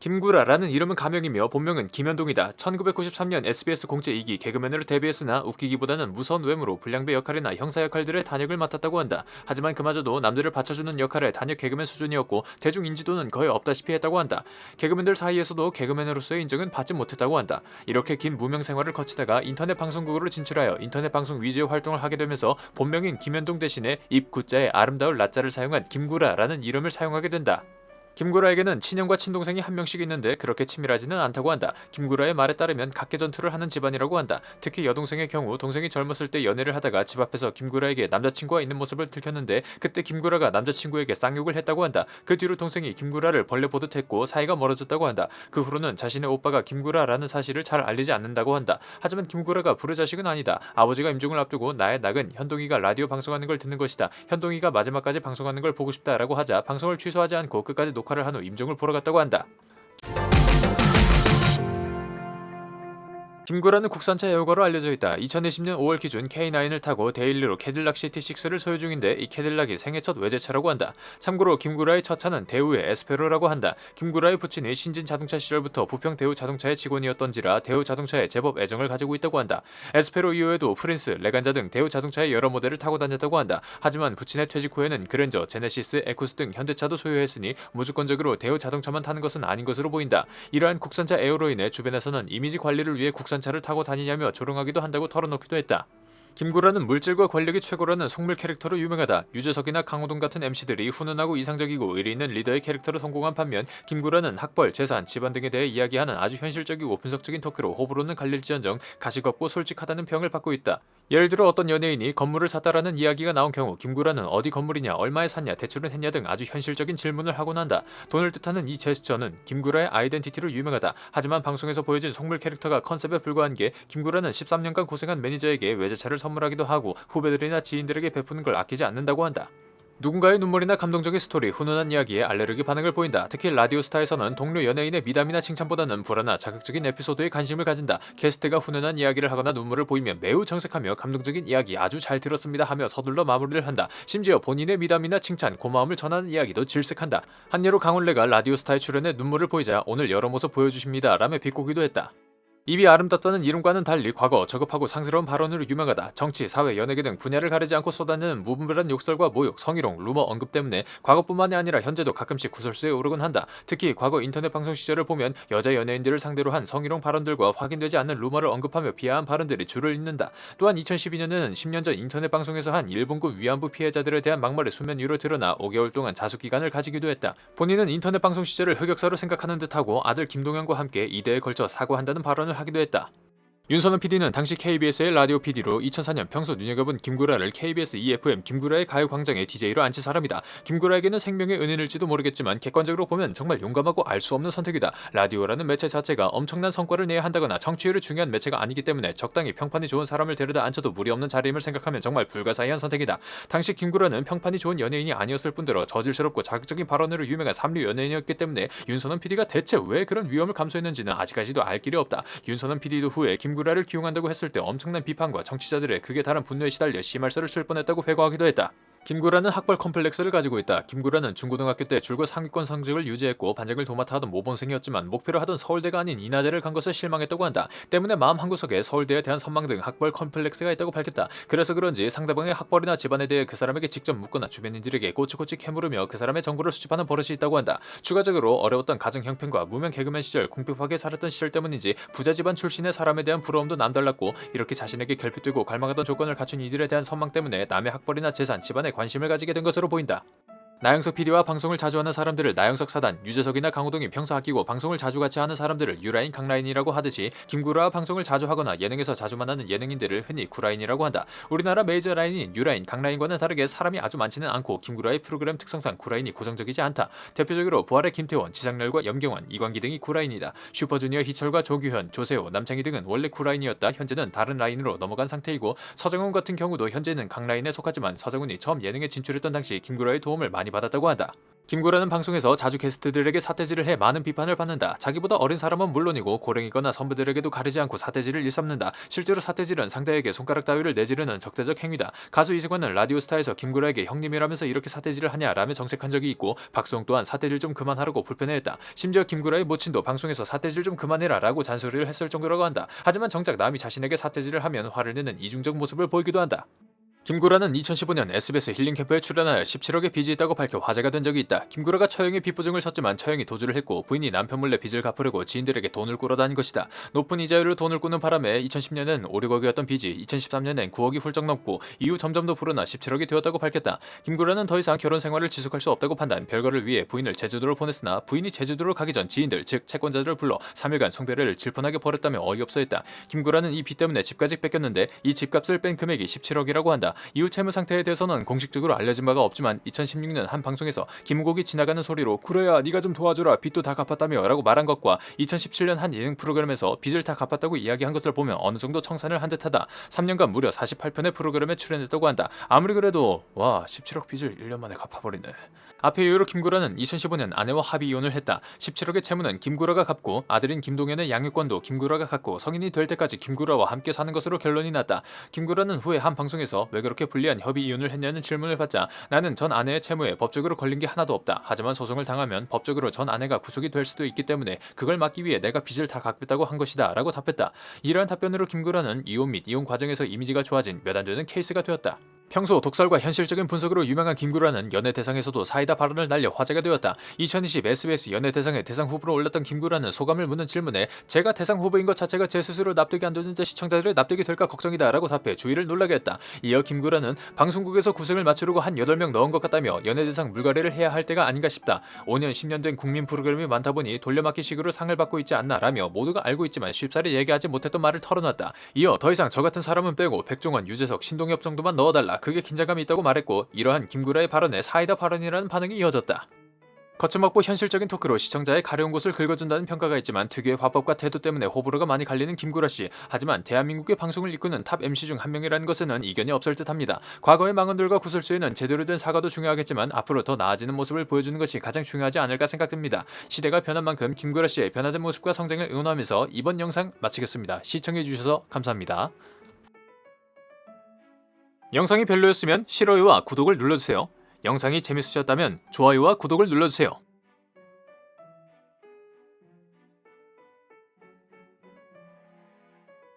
김구라라는 이름은 가명이며 본명은 김현동이다. 1993년 SBS 공채 2기 개그맨으로 데뷔했으나 웃기기보다는 무서운 외모로 불량배 역할이나 형사 역할들의 단역을 맡았다고 한다. 하지만 그마저도 남들을 받쳐주는 역할의 단역 개그맨 수준이었고 대중 인지도는 거의 없다시피 했다고 한다. 개그맨들 사이에서도 개그맨으로서의 인정은 받지 못했다고 한다. 이렇게 긴 무명 생활을 거치다가 인터넷 방송국으로 진출하여 인터넷 방송 위주의 활동을 하게 되면서 본명인 김현동 대신에 입구자에 아름다울 라자를 사용한 김구라라는 이름을 사용하게 된다. 김구라에게는 친형과 친동생이 한 명씩 있는데 그렇게 친밀하지는 않다고 한다. 김구라의 말에 따르면 각계 전투를 하는 집안이라고 한다. 특히 여동생의 경우 동생이 젊었을 때 연애를 하다가 집 앞에서 김구라에게 남자친구가 있는 모습을 들켰는데 그때 김구라가 남자친구에게 쌍욕을 했다고 한다. 그 뒤로 동생이 김구라를 벌레 보듯 했고 사이가 멀어졌다고 한다. 그 후로는 자신의 오빠가 김구라라는 사실을 잘 알리지 않는다고 한다. 하지만 김구라가 불의 자식은 아니다. 아버지가 임종을 앞두고 나의 낙은 현동이가 라디오 방송하는 걸 듣는 것이다. 현동이가 마지막까지 방송하는 걸 보고 싶다라고 하자 방송을 취소하지 않고 끝까지 녹화를 한 후 임종을 보러 갔다고 한다. 김구라는 국산차 애호가로 알려져 있다. 2020년 5월 기준 K9을 타고 데일리로 캐딜락 CT6를 소유 중인데 이 캐딜락이 생애 첫 외제차라고 한다. 참고로 김구라의 첫 차는 대우의 에스페로라고 한다. 김구라의 부친이 신진 자동차 시절부터 부평 대우 자동차의 직원이었던지라 대우 자동차에 제법 애정을 가지고 있다고 한다. 에스페로 이후에도 프린스, 레간자 등 대우 자동차의 여러 모델을 타고 다녔다고 한다. 하지만 부친의 퇴직 후에는 그랜저, 제네시스, 에쿠스 등 현대차도 소유했으니 무조건적으로 대우 자동차만 타는 것은 아닌 것으로 보인다. 이러한 국산차 애호로 인해 주변에서는 이미지 관리를 위해 국산차를 타고 다니냐며 조롱하기도 한다고 털어놓기도 했다. 김구라는 물질과 권력이 최고라는 속물 캐릭터로 유명하다. 유재석이나 강호동 같은 MC들이 훈훈하고 이상적이고 의리 있는 리더의 캐릭터로 성공한 반면 김구라는 학벌, 재산, 집안 등에 대해 이야기하는 아주 현실적이고 분석적인 토크로 호불호는 갈릴지언정 가식 없고 솔직하다는 평을 받고 있다. 예를 들어 어떤 연예인이 건물을 샀다라는 이야기가 나온 경우 김구라는 어디 건물이냐, 얼마에 샀냐, 대출은 했냐 등 아주 현실적인 질문을 하곤 한다. 돈을 뜻하는 이 제스처는 김구라의 아이덴티티로 유명하다. 하지만 방송에서 보여진 속물 캐릭터가 컨셉에 불과한 게 김구라는 13년간 고생한 매니저에게 외제차를 선물하기도 하고 후배들이나 지인들에게 베푸는 걸 아끼지 않는다고 한다. 누군가의 눈물이나 감동적인 스토리, 훈훈한 이야기에 알레르기 반응을 보인다. 특히 라디오스타에서는 동료 연예인의 미담이나 칭찬보다는 불안한 자극적인 에피소드에 관심을 가진다. 게스트가 훈훈한 이야기를 하거나 눈물을 보이면 매우 정색하며 감동적인 이야기 아주 잘 들었습니다 하며 서둘러 마무리를 한다. 심지어 본인의 미담이나 칭찬, 고마움을 전하는 이야기도 질색한다. 한 예로 강원래가 라디오스타에 출연해 눈물을 보이자 오늘 여러 모습 보여주십니다 라며 비꼬기도 했다. 입이 아름답다는 이름과는 달리 과거 저급하고 상스러운 발언으로 유명하다. 정치, 사회, 연예계 등 분야를 가리지 않고 쏟아내는 무분별한 욕설과 모욕, 성희롱, 루머 언급 때문에 과거뿐만이 아니라 현재도 가끔씩 구설수에 오르곤 한다. 특히 과거 인터넷 방송 시절을 보면 여자 연예인들을 상대로 한 성희롱 발언들과 확인되지 않는 루머를 언급하며 비하한 발언들이 줄을 잇는다. 또한 2012년에는 10년 전 인터넷 방송에서 한 일본군 위안부 피해자들에 대한 막말이 수면 위로 드러나 5개월 동안 자숙기간을 가지기도 했다. 본인은 인터넷 방송 시절을 흑역사로 생각하는 듯하고 아들 김동현과 함께 2대에 걸쳐 사과한다는 발언을 하기도 했다. 윤선원 PD는 당시 KBS의 라디오 PD로 2004년 평소 눈여겨본 김구라를 KBS EFM 김구라의 가요광장의 DJ로 앉힌 사람이다. 김구라에게는 생명의 은인일지도 모르겠지만 객관적으로 보면 정말 용감하고 알 수 없는 선택이다. 라디오라는 매체 자체가 엄청난 성과를 내야 한다거나 청취율이 중요한 매체가 아니기 때문에 적당히 평판이 좋은 사람을 데려다 앉혀도 무리 없는 자리임을 생각하면 정말 불가사의한 선택이다. 당시 김구라는 평판이 좋은 연예인이 아니었을 뿐더러 저질스럽고 자극적인 발언으로 유명한 삼류 연예인이었기 때문에 윤선원 PD가 대체 왜 그런 위험을 감수했는지는 아직까지도 알 길이 없다. 윤선원 PD도 후에 김구라를 기용한다고 했을 때 엄청난 비판과 청취자들의 극에 달한 분노에 시달려 심할서를 쓸 뻔했다고 회고하기도 했다. 김구라는 학벌 컴플렉스를 가지고 있다. 김구라는 중고등학교 때 줄곧 상위권 성적을 유지했고 반장을 도맡아 하던 모범생이었지만 목표로 하던 서울대가 아닌 인하대를 간 것에 실망했다고 한다. 때문에 마음 한구석에 서울대에 대한 선망 등 학벌 컴플렉스가 있다고 밝혔다. 그래서 그런지 상대방의 학벌이나 집안에 대해 그 사람에게 직접 묻거나 주변인들에게 꼬치꼬치 캐물으며 그 사람의 정보를 수집하는 버릇이 있다고 한다. 추가적으로 어려웠던 가정 형편과 무명 개그맨 시절 궁핍하게 살았던 시절 때문인지 부자 집안 출신의 사람에 대한 부러움도 남달랐고 이렇게 자신에게 결핍되고 갈망하던 조건을 갖춘 이들에 대한 선망 때문에 남의 학벌이나 재산, 집안에 관심을 가지게 된 것으로 보인다. 나영석 PD와 방송을 자주 하는 사람들을 나영석 사단, 유재석이나 강호동이 평소 아끼고 방송을 자주 같이 하는 사람들을 유라인, 강라인이라고 하듯이 김구라와 방송을 자주 하거나 예능에서 자주 만나는 예능인들을 흔히 구라인이라고 한다. 우리나라 메이저 라인인 유라인, 강라인과는 다르게 사람이 아주 많지는 않고 김구라의 프로그램 특성상 구라인이 고정적이지 않다. 대표적으로 부활의 김태원, 지상렬과 염경환, 이광기 등이 구라인이다. 슈퍼주니어 희철과 조규현, 조세호, 남창희 등은 원래 구라인이었다. 현재는 다른 라인으로 넘어간 상태이고 서정훈 같은 경우도 현재는 강라인에 속하지만 서정훈이 처음 예능에 진출했던 당시 김구라의 도움을 많이 받았다고 한다. 김구라는 방송에서 자주 게스트들에게 사태질을 해 많은 비판을 받는다. 자기보다 어린 사람은 물론이고 고령이거나 선배들에게도 가리지 않고 사태질을 일삼는다. 실제로 사태질은 상대에게 손가락 따위를 내지르는 적대적 행위다. 가수 이승환은 라디오스타에서 김구라에게 형님이라면서 이렇게 사태질을 하냐라며 정색한 적이 있고, 박수홍 또한 사태질 좀 그만하라고 불편해했다. 심지어 김구라의 모친도 방송에서 사태질 좀 그만해라 라고 잔소리를 했을 정도라고 한다. 하지만 정작 남이 자신에게 사태질을 하면 화를 내는 이중적 모습을 보이기도 한다. 김구라는 2015년 SBS 힐링캠프에 출연하여 17억의 빚이 있다고 밝혀 화제가 된 적이 있다. 김구라가 처형의 빚보증을 섰지만 처형이 도주를 했고, 부인이 남편 몰래 빚을 갚으려고 지인들에게 돈을 꾸러 다닌 것이다. 높은 이자율로 돈을 꾸는 바람에 2010년엔 5, 6억이었던 빚이 2013년엔 9억이 훌쩍 넘고 이후 점점 더 불어나 17억이 되었다고 밝혔다. 김구라는 더 이상 결혼 생활을 지속할 수 없다고 판단, 별거를 위해 부인을 제주도로 보냈으나 부인이 제주도로 가기 전 지인들 즉 채권자들을 불러 3일간 송별회를 질펀하게 벌였다며 어이없어했다. 김구라는 이 빚 때문에 집까지 뺏겼는데 이 집값을 뺀 금액이 17억이라고 한다. 이후 채무 상태에 대해서는 공식적으로 알려진 바가 없지만 2016년 한 방송에서 김국이 지나가는 소리로 "구라야 네가 좀 도와줘라, 빚도 다 갚았다며" 라고 말한 것과 2017년 한 예능 프로그램에서 빚을 다 갚았다고 이야기한 것을 보면 어느 정도 청산을 한 듯하다. 3년간 무려 48편의 프로그램에 출연했다고 한다. 아무리 그래도 와 17억 빚을 1년 만에 갚아버리네. 앞의 이유로 김구라는 2015년 아내와 합의 이혼을 했다. 17억의 채무는 김구라가 갚고 아들인 김동현의 양육권도 김구라가 갖고 성인이 될 때까지 김구라와 함께 사는 것으로 결론이 났다. 김구라는 후에 한 방송에서 왜 그렇게 불리한 협의 이혼을 했냐는 질문을 받자 "나는 전 아내의 채무에 법적으로 걸린 게 하나도 없다. 하지만 소송을 당하면 법적으로 전 아내가 구속이 될 수도 있기 때문에 그걸 막기 위해 내가 빚을 다 갚겠다고 한 것이다 라고 답했다. 이러한 답변으로 김구라는 이혼 및 이혼 과정에서 이미지가 좋아진 몇 안 되는 케이스가 되었다. 평소 독설과 현실적인 분석으로 유명한 김구라는 연예대상에서도 사이다 발언을 날려 화제가 되었다. 2020 SBS 연예대상에 대상 후보로 올랐던 김구라는 소감을 묻는 질문에 "제가 대상 후보인 것 자체가 제 스스로 납득이 안 되는데 시청자들의 납득이 될까 걱정이다 라고 답해 주의를 놀라게 했다. 이어 김구라는 "방송국에서 구색을 맞추려고 한 8명 넣은 것 같다며 연예대상 물갈이를 해야 할 때가 아닌가 싶다. 5년 10년 된 국민 프로그램이 많다 보니 돌려막기식으로 상을 받고 있지 않나 라며 모두가 알고 있지만 쉽사리 얘기하지 못했던 말을 털어놨다. 이어 "더 이상 저 같은 사람은 빼고 백종원, 유재석, 신동엽 정도만 넣어달라. 그게 긴장감이 있다고 말했고, 이러한 김구라의 발언에 사이다 발언이라는 반응이 이어졌다. 거침없고 현실적인 토크로 시청자의 가려운 곳을 긁어준다는 평가가 있지만 특유의 화법과 태도 때문에 호불호가 많이 갈리는 김구라씨. 하지만 대한민국의 방송을 이끄는 탑 MC 중 한 명이라는 것에는 이견이 없을 듯합니다. 과거의 망언들과 구설수에는 제대로 된 사과도 중요하겠지만 앞으로 더 나아지는 모습을 보여주는 것이 가장 중요하지 않을까 생각됩니다. 시대가 변한 만큼 김구라씨의 변화된 모습과 성장을 응원하면서 이번 영상 마치겠습니다. 시청해주셔서 감사합니다. 영상이 별로였으면 싫어요와 구독을 눌러주세요. 영상이 재밌으셨다면 좋아요와 구독을 눌러주세요.